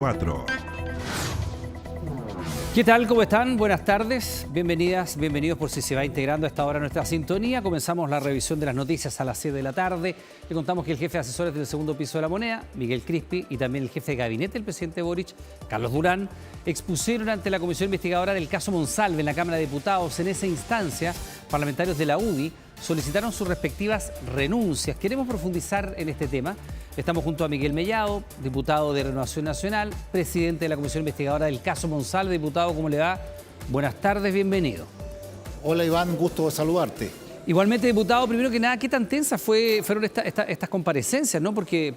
4. ¿Qué tal? ¿Cómo están? Buenas tardes. Bienvenidas, bienvenidos por si se va integrando a esta hora nuestra sintonía. Comenzamos la revisión de las noticias a las 6 de la tarde. Le contamos que el jefe de asesores del segundo piso de La Moneda, Miguel Crispi, y también el jefe de gabinete del presidente Boric, Carlos Durán, expusieron ante la comisión investigadora del caso Monsalve en la Cámara de Diputados. En esa instancia, parlamentarios de la UDI solicitaron sus respectivas renuncias. Queremos profundizar en este tema. Estamos junto a Miguel Mellado, diputado de Renovación Nacional, presidente de la comisión investigadora del caso Monsalve. Diputado, ¿cómo le va? Buenas tardes, bienvenido. Hola Iván, gusto de saludarte. Igualmente, diputado, primero que nada, ¿qué tan tensas fueron estas comparecencias, ¿no? Porque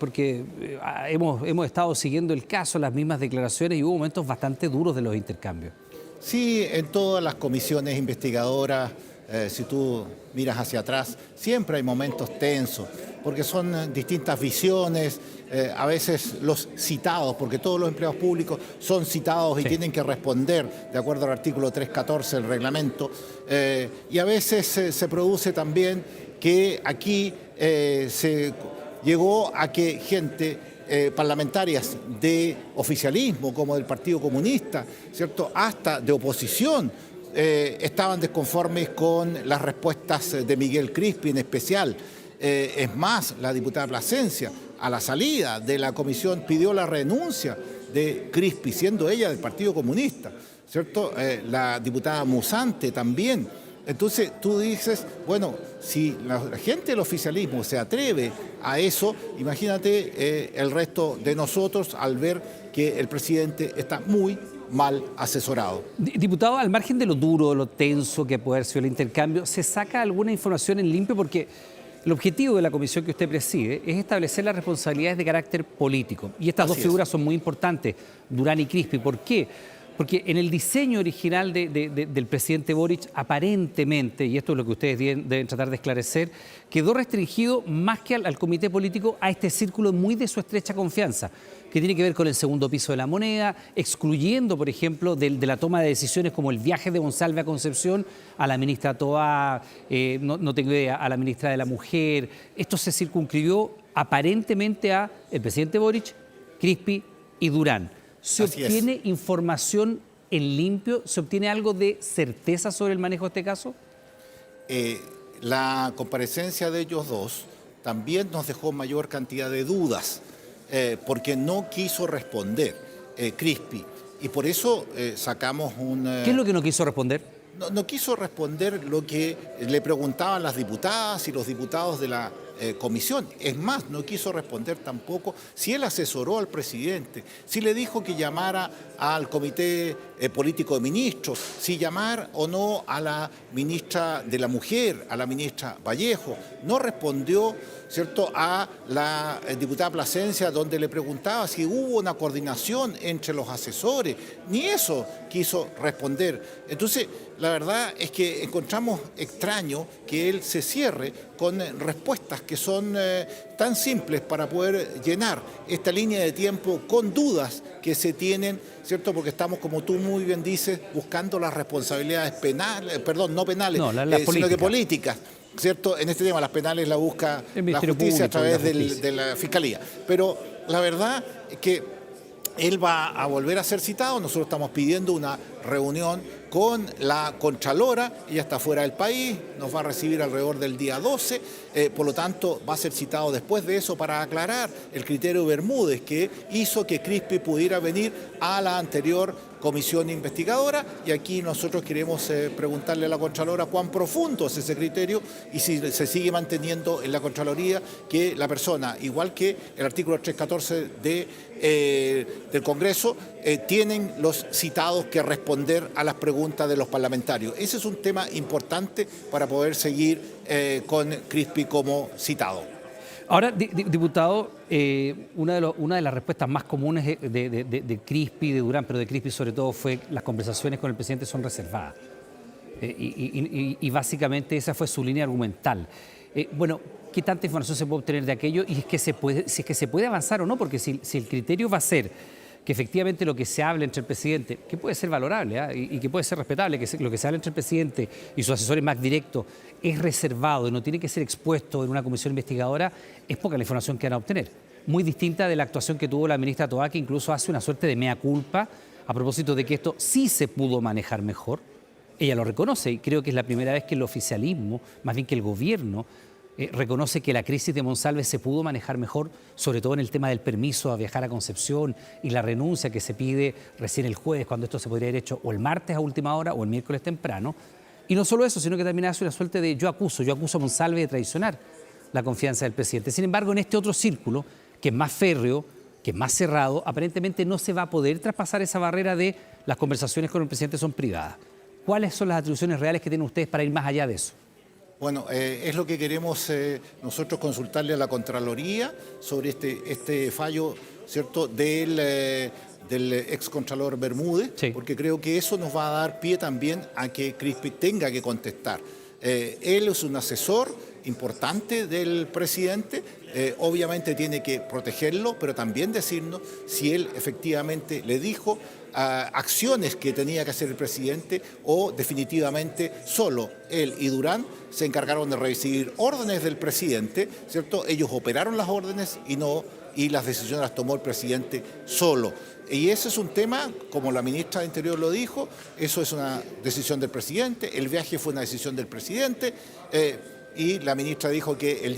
hemos estado siguiendo el caso, las mismas declaraciones, y hubo momentos bastante duros de los intercambios. Sí, en todas las comisiones investigadoras, si tú miras hacia atrás, siempre hay momentos tensos, porque son distintas visiones, a veces los citados, porque todos los empleados públicos son citados y tienen que responder de acuerdo al artículo 314 del reglamento, y a veces se produce también que aquí se llegó a que gente parlamentarias de oficialismo, como del Partido Comunista, ¿cierto?, hasta de oposición, estaban desconformes con las respuestas de Miguel Crispi en especial. Es más, la diputada Plasencia, a la salida de la comisión, pidió la renuncia de Crispi, siendo ella del Partido Comunista, ¿cierto? La diputada Musante también. Entonces tú dices, bueno, si la gente del oficialismo se atreve a eso, imagínate el resto de nosotros al ver que el presidente está muy mal asesorado. Diputado, al margen de lo duro, de lo tenso que puede haber sido el intercambio, ¿se saca alguna información en limpio? Porque el objetivo de la comisión que usted preside es establecer las responsabilidades de carácter político. Y estas dos figuras son muy importantes, Durán y Crispi. ¿Por qué? Porque en el diseño original del presidente Boric, aparentemente, y esto es lo que ustedes deben tratar de esclarecer, quedó restringido más que al comité político a este círculo muy de su estrecha confianza, que tiene que ver con el segundo piso de La Moneda, excluyendo, por ejemplo, de la toma de decisiones como el viaje de Monsalve a Concepción, a la ministra Toá, no tengo idea, a la ministra de la Mujer. Esto se circunscribió aparentemente a el presidente Boric, Crispi y Durán. ¿Se obtiene información en limpio? ¿Se obtiene algo de certeza sobre el manejo de este caso? La comparecencia de ellos dos también nos dejó mayor cantidad de dudas, porque no quiso responder Crispi. Y por eso sacamos un... ¿Qué es lo que no quiso responder? No quiso responder lo que le preguntaban las diputadas y los diputados de la comisión. Es más, no quiso responder tampoco si él asesoró al presidente, si le dijo que llamara al comité político de ministros, si llamar o no a la ministra de la Mujer, a la ministra Vallejo. No respondió, ¿cierto?, a la diputada Plasencia, donde le preguntaba si hubo una coordinación entre los asesores. Ni eso quiso responder. Entonces, la verdad es que encontramos extraño que él se cierre con respuestas que son tan simples para poder llenar esta línea de tiempo con dudas que se tienen, ¿cierto? Porque estamos, como tú muy bien dices, buscando las responsabilidades penales, perdón, no penales, sino que políticas, ¿cierto? En este tema las penales la busca la justicia a través de la Fiscalía. Pero la verdad es que él va a volver a ser citado. Nosotros estamos pidiendo una reunión con la Contralora. Ella está fuera del país, nos va a recibir alrededor del día 12, por lo tanto va a ser citado después de eso para aclarar el criterio Bermúdez que hizo que Crispi pudiera venir a la anterior comisión investigadora, y aquí nosotros queremos preguntarle a la Contralora cuán profundo es ese criterio y si se sigue manteniendo en la Contraloría que la persona, igual que el artículo 314 del Congreso, tienen los citados que responder a las preguntas de los parlamentarios. Ese es un tema importante para poder seguir con Crispi como citado. Ahora, diputado, una de las respuestas más comunes de Crispi, de Durán, pero de Crispi sobre todo, fue las conversaciones con el presidente son reservadas. Y básicamente esa fue su línea argumental. Bueno, ¿qué tanta información se puede obtener de aquello? Y si es que se puede avanzar o no, porque si el criterio va a ser que efectivamente lo que se habla entre el presidente, que puede ser valorable y que puede ser respetable, que lo que se habla entre el presidente y sus asesores más directos es reservado y no tiene que ser expuesto en una comisión investigadora, es poca la información que van a obtener. muy distinta de la actuación que tuvo la ministra Toá, que incluso hace una suerte de mea culpa a propósito de que esto sí se pudo manejar mejor. Ella lo reconoce y creo que es la primera vez que el oficialismo, más bien que el gobierno, reconoce que la crisis de Monsalve se pudo manejar mejor, sobre todo en el tema del permiso a viajar a Concepción y la renuncia que se pide recién el jueves, cuando esto se podría haber hecho o el martes a última hora o el miércoles temprano. Y no solo eso, sino que también hace una suerte de yo acuso a Monsalve de traicionar la confianza del presidente. Sin embargo, en este otro círculo, que es más férreo, que es más cerrado, aparentemente no se va a poder traspasar esa barrera de las conversaciones con el presidente son privadas. ¿Cuáles son las atribuciones reales que tienen ustedes para ir más allá de eso? Bueno, es lo que queremos nosotros consultarle a la Contraloría sobre este fallo, ¿cierto?, del excontralor Bermúdez, Sí. porque creo que eso nos va a dar pie también a que Crispi tenga que contestar. Él es un asesor importante del presidente, obviamente tiene que protegerlo, pero también decirnos si él efectivamente le dijo acciones que tenía que hacer el presidente o definitivamente solo él y Durán se encargaron de recibir órdenes del presidente, ¿cierto? Ellos operaron las órdenes y las decisiones las tomó el presidente solo. Y ese es un tema, como la ministra de Interior lo dijo, eso es una decisión del presidente, el viaje fue una decisión del presidente, y la ministra dijo que el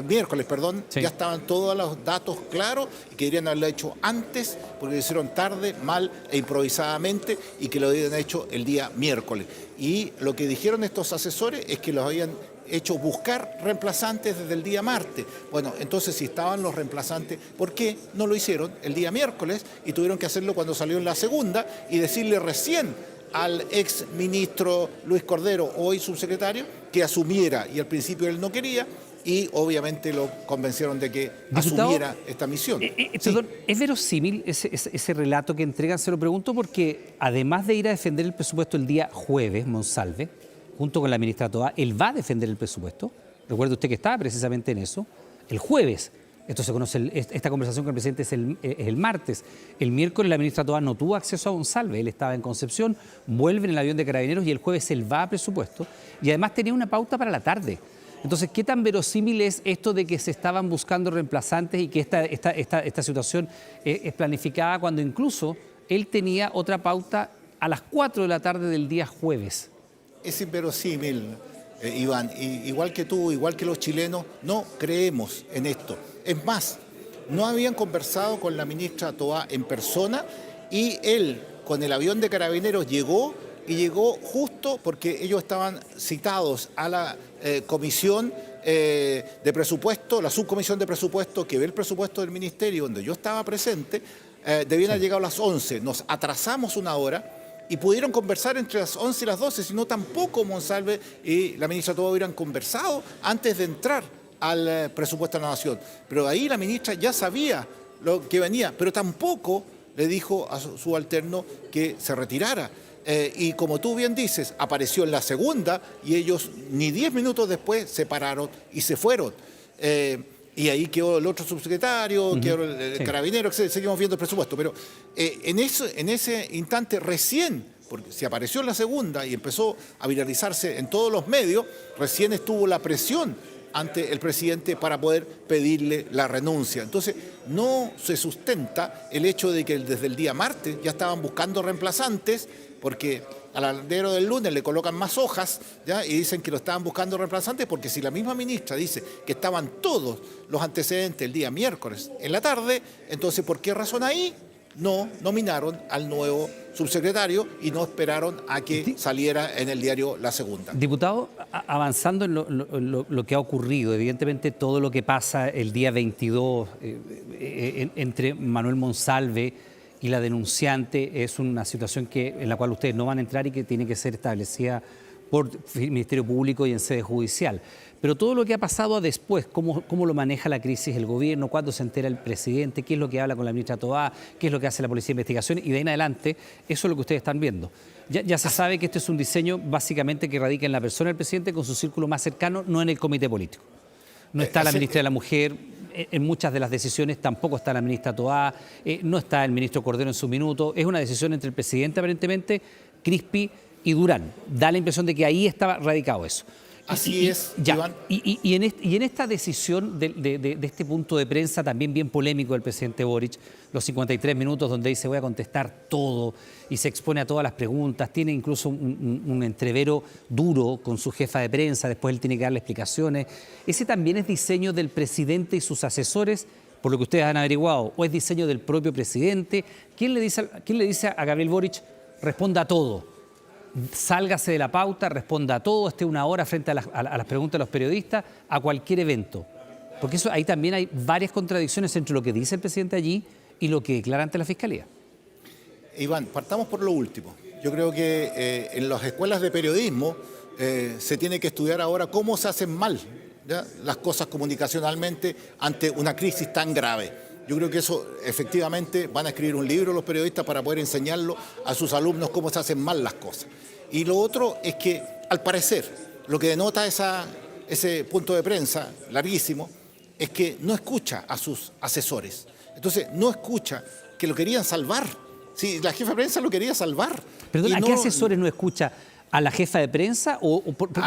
miércoles, sí, ya estaban todos los datos claros y que deberían haberlo hecho antes porque lo hicieron tarde, mal e improvisadamente y que lo habían hecho el día miércoles. Y lo que dijeron estos asesores es que los habían hecho buscar reemplazantes desde el día martes. Bueno, entonces si estaban los reemplazantes, ¿por qué no lo hicieron el día miércoles y tuvieron que hacerlo cuando salió en la segunda y decirle recién al ex ministro Luis Cordero, hoy subsecretario, que asumiera, y al principio él no quería, y obviamente lo convencieron de que asumiera esta misión? Perdón, ¿es verosímil ese relato que entregan? Se lo pregunto porque además de ir a defender el presupuesto el día jueves, Monsalve, junto con la ministra Toá, él va a defender el presupuesto. Recuerde usted que estaba precisamente en eso. El jueves, esto se conoce, esta conversación con el presidente es el martes. El miércoles la ministra Toá no tuvo acceso a Monsalve, él estaba en Concepción, vuelve en el avión de Carabineros y el jueves él va a presupuesto. Y además tenía una pauta para la tarde. Entonces, ¿qué tan verosímil es esto de que se estaban buscando reemplazantes y que esta situación es planificada cuando incluso él tenía otra pauta a las 4 de la tarde del día jueves? Es inverosímil, Iván. Igual que tú, igual que los chilenos, no creemos en esto. Es más, no habían conversado con la ministra Toá en persona y él, con el avión de Carabineros, llegó justo porque ellos estaban citados a la comisión de presupuesto, la subcomisión de presupuesto que ve el presupuesto del ministerio, donde yo estaba presente, debían haber llegado a las 11. Nos atrasamos una hora. Y pudieron conversar entre las 11 y las 12, si no tampoco Monsalve y la ministra Toá hubieran conversado antes de entrar al presupuesto de la Nación. Pero ahí la ministra ya sabía lo que venía, pero tampoco le dijo a su subalterno que se retirara. Y como tú bien dices, apareció en la segunda y ellos ni 10 minutos después se pararon y se fueron. Y ahí quedó el otro subsecretario, quedó el carabinero, seguimos viendo el presupuesto. Pero en ese instante recién, porque se apareció en la segunda y empezó a viralizarse en todos los medios, recién estuvo la presión ante el presidente para poder pedirle la renuncia. Entonces, no se sustenta el hecho de que desde el día martes ya estaban buscando reemplazantes, porque al aldero del lunes le colocan más hojas, ¿ya? Y dicen que lo estaban buscando reemplazantes, porque si la misma ministra dice que estaban todos los antecedentes el día miércoles en la tarde, entonces ¿por qué razón ahí no nominaron al nuevo subsecretario y no esperaron a que saliera en el diario La Segunda? Diputado, avanzando en lo que ha ocurrido, evidentemente todo lo que pasa el día 22 entre Manuel Monsalve y la denunciante es una situación en la cual ustedes no van a entrar y que tiene que ser establecida por el Ministerio Público y en sede judicial. Pero todo lo que ha pasado después, cómo lo maneja la crisis el gobierno, cuándo se entera el presidente, qué es lo que habla con la ministra Toá, qué es lo que hace la Policía de Investigación y de ahí en adelante, eso es lo que ustedes están viendo. Ya se sabe que este es un diseño básicamente que radica en la persona del presidente con su círculo más cercano, no en el comité político. No está la ministra de la Mujer, en muchas de las decisiones tampoco está la ministra Toá, no está el ministro Cordero en su minuto, es una decisión entre el presidente aparentemente, Crispi y Durán. Da la impresión de que ahí estaba radicado eso. Así es, Iván. Y en esta decisión de este punto de prensa también bien polémico del presidente Boric, los 53 minutos donde dice voy a contestar todo y se expone a todas las preguntas, tiene incluso un entrevero duro con su jefa de prensa, después él tiene que darle explicaciones. ¿Ese también es diseño del presidente y sus asesores, por lo que ustedes han averiguado, o es diseño del propio presidente? ¿Quién le dice a Gabriel Boric responda a todo? Sálgase de la pauta, responda a todo, esté una hora frente a las preguntas de los periodistas, a cualquier evento. Porque ahí también hay varias contradicciones entre lo que dice el presidente allí y lo que declara ante la Fiscalía. Iván, partamos por lo último. Yo creo que en las escuelas de periodismo se tiene que estudiar ahora cómo se hacen mal, ¿ya?, las cosas comunicacionalmente ante una crisis tan grave. Yo creo que eso efectivamente van a escribir un libro los periodistas para poder enseñarlo a sus alumnos cómo se hacen mal las cosas. Y lo otro es que, al parecer, lo que denota ese punto de prensa larguísimo es que no escucha a sus asesores. Entonces, no escucha que lo querían salvar. Sí, la jefa de prensa lo quería salvar. Perdón, ¿a qué asesores no escucha? ¿A la jefa de prensa?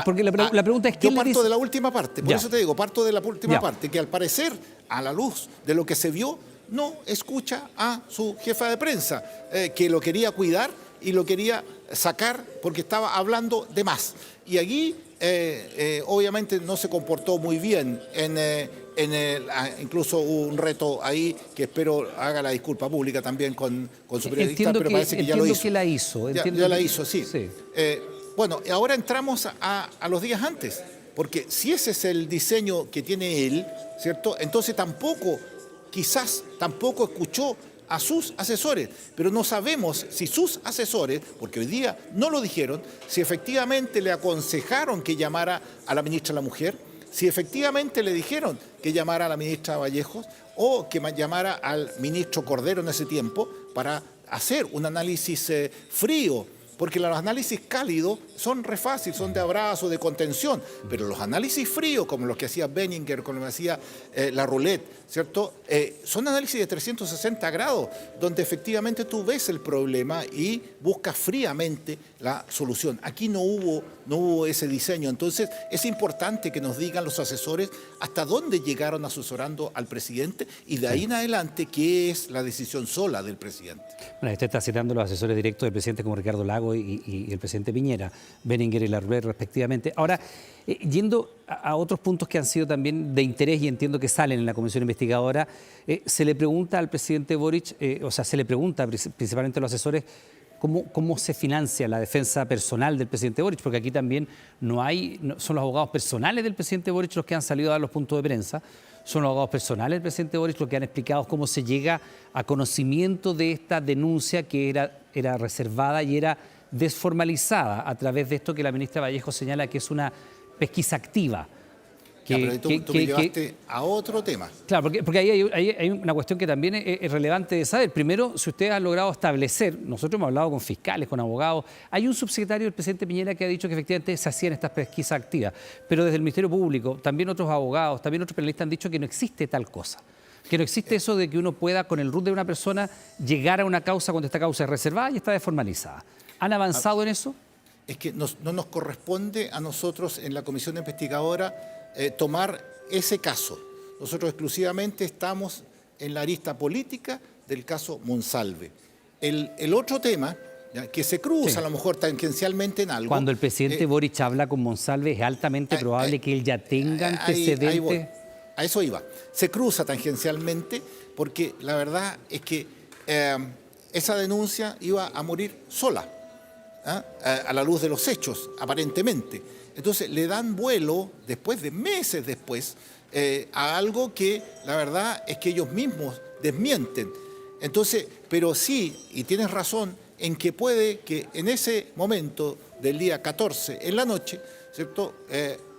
Porque la pregunta es ¿quién yo le dice? parto de la última parte, por Ya. eso te digo, parto de la última Ya. parte, que al parecer, a la luz de lo que se vio, no escucha a su jefa de prensa, que lo quería cuidar y lo quería sacar porque estaba hablando de más. Y allí, obviamente, no se comportó muy bien. Incluso hubo un reto ahí que espero haga la disculpa pública también con su periodista, pero parece que ya lo hizo. Que la hizo. Ya la hizo, sí. Bueno, ahora entramos a los días antes, porque si ese es el diseño que tiene él, ¿cierto? Entonces quizás tampoco escuchó a sus asesores, pero no sabemos si sus asesores, porque hoy día no lo dijeron, si efectivamente le aconsejaron que llamara a la ministra de la Mujer, si efectivamente le dijeron que llamara a la ministra Vallejos o que llamara al ministro Cordero en ese tiempo para hacer un análisis frío. Porque los análisis cálidos son re fáciles, son de abrazo, de contención, pero los análisis fríos, como los que hacía Benninger, como los que hacía la Roulette, ¿cierto? Son análisis de 360 grados, donde efectivamente tú ves el problema y buscas fríamente la solución. Aquí no hubo ese diseño, entonces es importante que nos digan los asesores hasta dónde llegaron asesorando al presidente y de ahí en adelante qué es la decisión sola del presidente. Bueno, usted está citando los asesores directos del presidente como Ricardo Lagos y el presidente Piñera, Benninger y la Roulette respectivamente. Ahora, yendo a otros puntos que han sido también de interés y entiendo que salen en la comisión investigadora, se le pregunta al presidente Boric, se le pregunta principalmente a los asesores cómo se financia la defensa personal del presidente Boric, porque aquí también son los abogados personales del presidente Boric los que han salido a dar los puntos de prensa, son los abogados personales del presidente Boric los que han explicado cómo se llega a conocimiento de esta denuncia que era reservada y era desformalizada a través de esto que la ministra Vallejo señala que es una pesquisa activa. Pero tú me llevaste a otro tema. Claro, porque ahí hay una cuestión que también es relevante de saber. Primero, si ustedes han logrado establecer, nosotros hemos hablado con fiscales, con abogados, hay un subsecretario del presidente Piñera que ha dicho que efectivamente se hacían estas pesquisas activas, pero desde el Ministerio Público, también otros abogados, también otros penalistas han dicho que no existe tal cosa. Que no existe eso de que uno pueda, con el RUT de una persona, llegar a una causa cuando esta causa es reservada y está desformalizada. ¿Han avanzado en eso? Es que no nos corresponde a nosotros en la comisión investigadora tomar ese caso. Nosotros exclusivamente estamos en la arista política del caso Monsalve. El otro tema, ¿ya?, que se cruza a lo mejor tangencialmente en algo. Cuando el presidente Boric habla con Monsalve, es altamente probable que él ya tenga antecedentes. A eso iba. Se cruza tangencialmente porque la verdad es que esa denuncia iba a morir sola, a la luz de los hechos, aparentemente. Entonces le dan vuelo, meses después, a algo que la verdad es que ellos mismos desmienten. Entonces, pero sí, y tienes razón, en que puede que en ese momento del día 14, en la noche, ¿cierto?,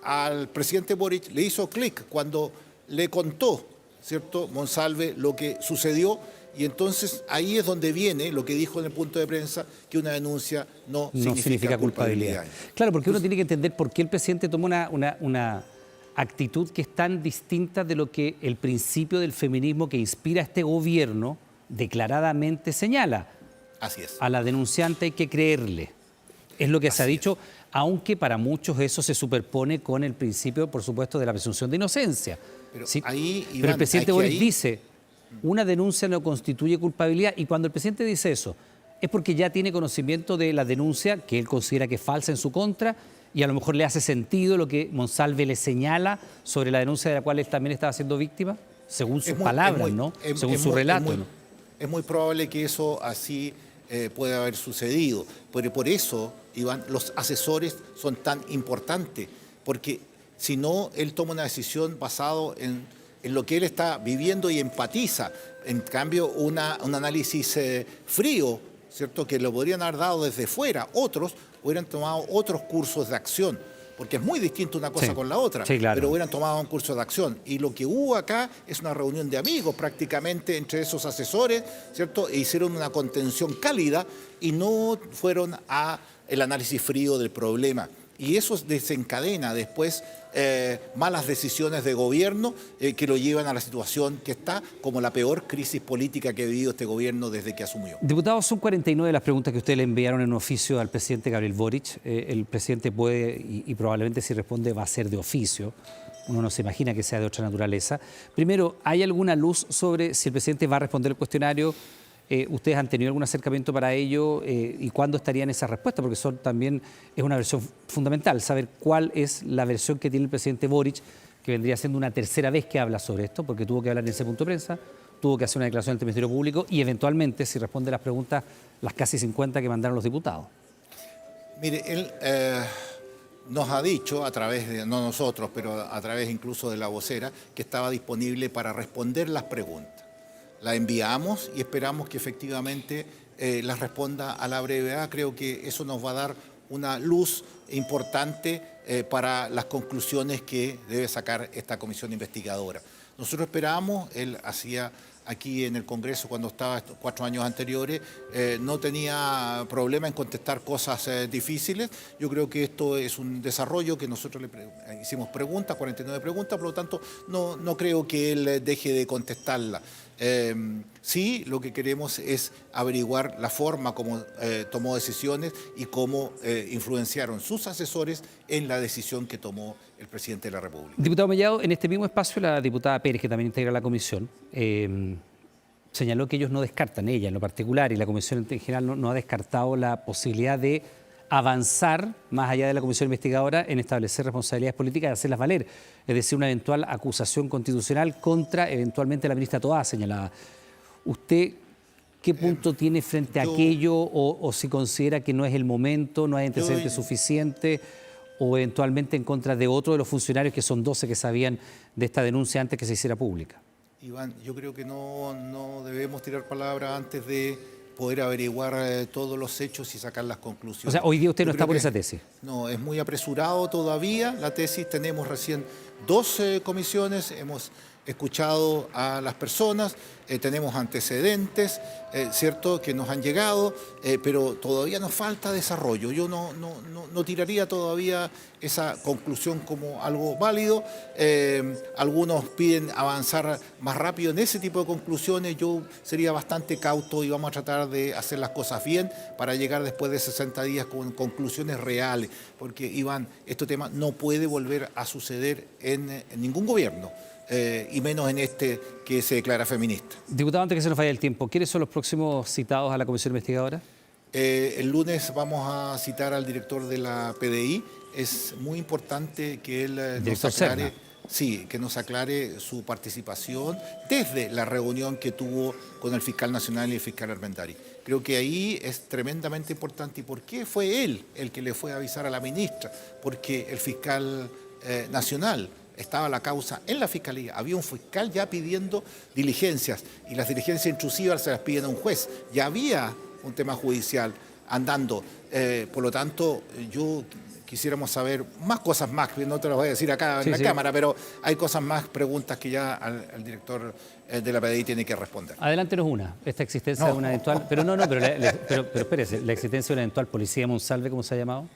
al presidente Boric le hizo clic cuando le contó, ¿cierto?, Monsalve lo que sucedió. Y entonces ahí es donde viene lo que dijo en el punto de prensa, que una denuncia no significa culpabilidad. Claro, porque uno tiene que entender por qué el presidente toma una actitud que es tan distinta de lo que el principio del feminismo que inspira a este gobierno declaradamente señala. Así es. A la denunciante hay que creerle. Es lo que se ha dicho aunque para muchos eso se superpone con el principio, por supuesto, de la presunción de inocencia. Pero ¿Sí? ahí, Pero Iván, el presidente aquí- Boric ahí- dice, una denuncia no constituye culpabilidad, y cuando el presidente dice eso, es porque ya tiene conocimiento de la denuncia que él considera que es falsa en su contra, y a lo mejor le hace sentido lo que Monsalve le señala sobre la denuncia de la cual él también estaba siendo víctima, según sus palabras, ¿no? Según su relato, ¿no? Es muy probable que eso así pueda haber sucedido. Pero por eso, Iván, los asesores son tan importantes, porque si no, él toma una decisión basado en lo que él está viviendo y empatiza. En cambio, un análisis frío, ¿cierto?, que lo podrían haber dado desde fuera, otros hubieran tomado otros cursos de acción, porque es muy distinto una cosa Sí, con la otra, sí, claro. pero hubieran tomado un curso de acción. Y lo que hubo acá es una reunión de amigos prácticamente entre esos asesores, ¿cierto? E hicieron una contención cálida y no fueron a el análisis frío del problema. Y eso desencadena después malas decisiones de gobierno que lo llevan a la situación que está como la peor crisis política que ha vivido este gobierno desde que asumió. Diputados, son 49 las preguntas que ustedes le enviaron en un oficio al presidente Gabriel Boric. El presidente puede, y probablemente si responde va a ser de oficio. Uno no se imagina que sea de otra naturaleza. Primero, ¿hay alguna luz sobre si el presidente va a responder el cuestionario? ¿Ustedes han tenido algún acercamiento para ello? ¿Y cuándo estarían esas respuestas? Porque también es una versión fundamental, saber cuál es la versión que tiene el presidente Boric, que vendría siendo una tercera vez que habla sobre esto, porque tuvo que hablar en ese punto de prensa, tuvo que hacer una declaración ante el Ministerio Público y eventualmente, si responde las preguntas, las casi 50 que mandaron los diputados. Mire, él nos ha dicho, a través de, no nosotros, pero a través incluso de la vocera, que estaba disponible para responder las preguntas. La enviamos y esperamos que efectivamente las responda a la brevedad. Creo que eso nos va a dar una luz importante para las conclusiones que debe sacar esta comisión investigadora. Nosotros esperamos, él hacía aquí en el Congreso cuando estaba estos 4 años anteriores, no tenía problema en contestar cosas difíciles. Yo creo que esto es un desarrollo que nosotros le hicimos preguntas, 49 preguntas, por lo tanto no creo que él deje de contestarla. Sí, lo que queremos es averiguar la forma como tomó decisiones y cómo influenciaron sus asesores en la decisión que tomó el presidente de la República. Diputado Mellado, en este mismo espacio la diputada Pérez, que también integra la comisión, señaló que ellos no descartan, ella en lo particular y la comisión en general no ha descartado la posibilidad de avanzar más allá de la comisión investigadora en establecer responsabilidades políticas y hacerlas valer, es decir, una eventual acusación constitucional contra eventualmente la ministra Toá señalada. ¿Usted qué punto tiene frente a aquello o si considera que no es el momento, no hay antecedentes suficientes o eventualmente en contra de otro de los funcionarios que son 12 que sabían de esta denuncia antes que se hiciera pública? Iván, yo creo que no debemos tirar palabras antes de poder averiguar todos los hechos y sacar las conclusiones. O sea, hoy día usted no Yo está creo por que esa tesis. No, es muy apresurado todavía la tesis. Tenemos recién 2 comisiones, hemos escuchado a las personas, tenemos antecedentes, ¿cierto?, que nos han llegado, pero todavía nos falta desarrollo. Yo no tiraría todavía esa conclusión como algo válido. Algunos piden avanzar más rápido en ese tipo de conclusiones. Yo sería bastante cauto y vamos a tratar de hacer las cosas bien para llegar después de 60 días con conclusiones reales. Porque, Iván, este tema no puede volver a suceder en ningún gobierno. Y menos en este que se declara feminista. Diputado, antes que se nos vaya el tiempo, ¿quiénes son los próximos citados a la comisión investigadora? El lunes vamos a citar al director de la PDI. Es muy importante que él nos aclare, sí, que nos aclare su participación desde la reunión que tuvo con el fiscal nacional y el fiscal Armendari. Creo que ahí es tremendamente importante. ¿Y por qué fue él el que le fue a avisar a la ministra? Porque el fiscal nacional estaba la causa en la fiscalía, había un fiscal ya pidiendo diligencias y las diligencias intrusivas se las piden a un juez, ya había un tema judicial andando, por lo tanto yo quisiéramos saber más cosas más, no te las voy a decir acá en la cámara, pero hay cosas más, preguntas que ya el director de la PDI tiene que responder. Adelántenos una, esta existencia de una eventual, pero espérese, la existencia de una eventual policía de Monsalve, ¿cómo se ha llamado?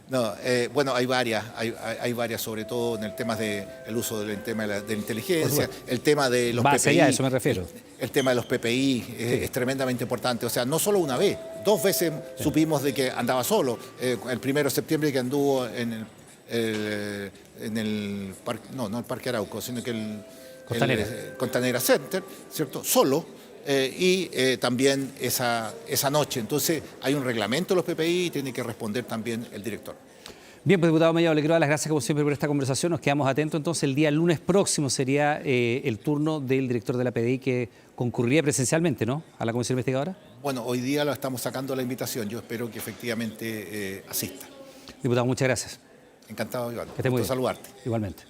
No, bueno, hay varias, sobre todo en el tema del uso del tema de la inteligencia, el tema de los Base PPI. allá, a eso me refiero. El tema de los PPI es tremendamente importante. O sea, no solo una vez, 2 veces supimos de que andaba solo. El 1 de septiembre que anduvo en el parque, no el Parque Arauco, sino que el Costanera Center, ¿cierto? Solo. También esa noche. Entonces hay un reglamento de los PPI y tiene que responder también el director. Bien, pues diputado Mellado, le quiero dar las gracias como siempre por esta conversación. Nos quedamos atentos. Entonces el día lunes próximo sería el turno del director de la PDI que concurriría presencialmente, ¿no?, a la comisión investigadora. Bueno, hoy día lo estamos sacando la invitación. Yo espero que efectivamente asista. Diputado, muchas gracias. Encantado, Iván. Que esté muy bien. Saludarte. Igualmente.